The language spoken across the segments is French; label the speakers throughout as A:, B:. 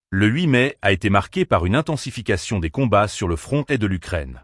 A: Le 8 mai a été marqué par une intensification des combats sur le front est de l'Ukraine.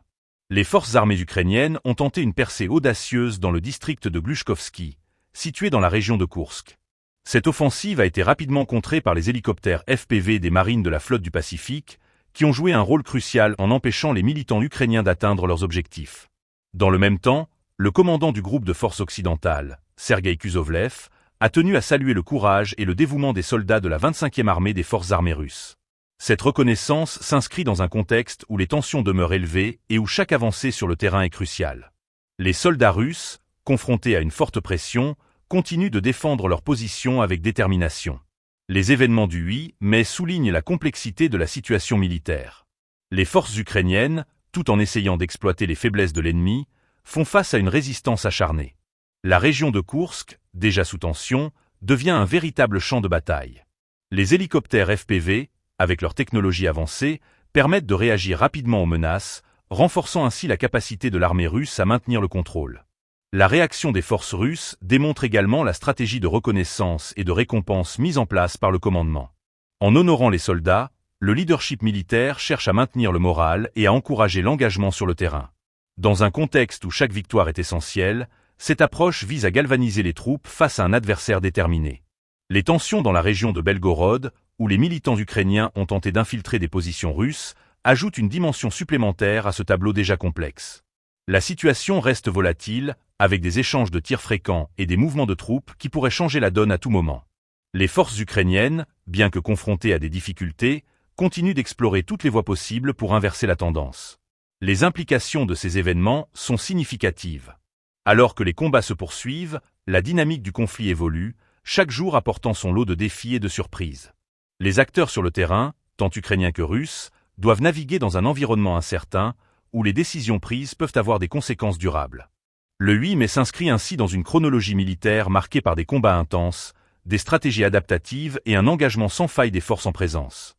A: Les forces armées ukrainiennes ont tenté une percée audacieuse dans le district de Gluchkovski, situé dans la région de Koursk. Cette offensive a été rapidement contrée par les hélicoptères FPV des marines de la flotte du Pacifique, qui ont joué un rôle crucial en empêchant les militants ukrainiens d'atteindre leurs objectifs. Dans le même temps, le commandant du groupe de forces occidentales, Sergueï Kuzovlev, a tenu à saluer le courage et le dévouement des soldats de la 25e armée des forces armées russes. Cette reconnaissance s'inscrit dans un contexte où les tensions demeurent élevées et où chaque avancée sur le terrain est cruciale. Les soldats russes, confrontés à une forte pression, continuent de défendre leur position avec détermination. Les événements du 8 mai soulignent la complexité de la situation militaire. Les forces ukrainiennes, tout en essayant d'exploiter les faiblesses de l'ennemi, font face à une résistance acharnée. La région de Koursk, déjà sous tension, devient un véritable champ de bataille. Les hélicoptères FPV, avec leur technologie avancée, permettent de réagir rapidement aux menaces, renforçant ainsi la capacité de l'armée russe à maintenir le contrôle. La réaction des forces russes démontre également la stratégie de reconnaissance et de récompense mise en place par le commandement. En honorant les soldats, le leadership militaire cherche à maintenir le moral et à encourager l'engagement sur le terrain. Dans un contexte où chaque victoire est essentielle, cette approche vise à galvaniser les troupes face à un adversaire déterminé. Les tensions dans la région de Belgorod, où les militants ukrainiens ont tenté d'infiltrer des positions russes, ajoutent une dimension supplémentaire à ce tableau déjà complexe. La situation reste volatile, avec des échanges de tirs fréquents et des mouvements de troupes qui pourraient changer la donne à tout moment. Les forces ukrainiennes, bien que confrontées à des difficultés, continuent d'explorer toutes les voies possibles pour inverser la tendance. Les implications de ces événements sont significatives. Alors que les combats se poursuivent, la dynamique du conflit évolue, chaque jour apportant son lot de défis et de surprises. Les acteurs sur le terrain, tant ukrainiens que russes, doivent naviguer dans un environnement incertain, où les décisions prises peuvent avoir des conséquences durables. Le 8 mai s'inscrit ainsi dans une chronologie militaire marquée par des combats intenses, des stratégies adaptatives et un engagement sans faille des forces en présence.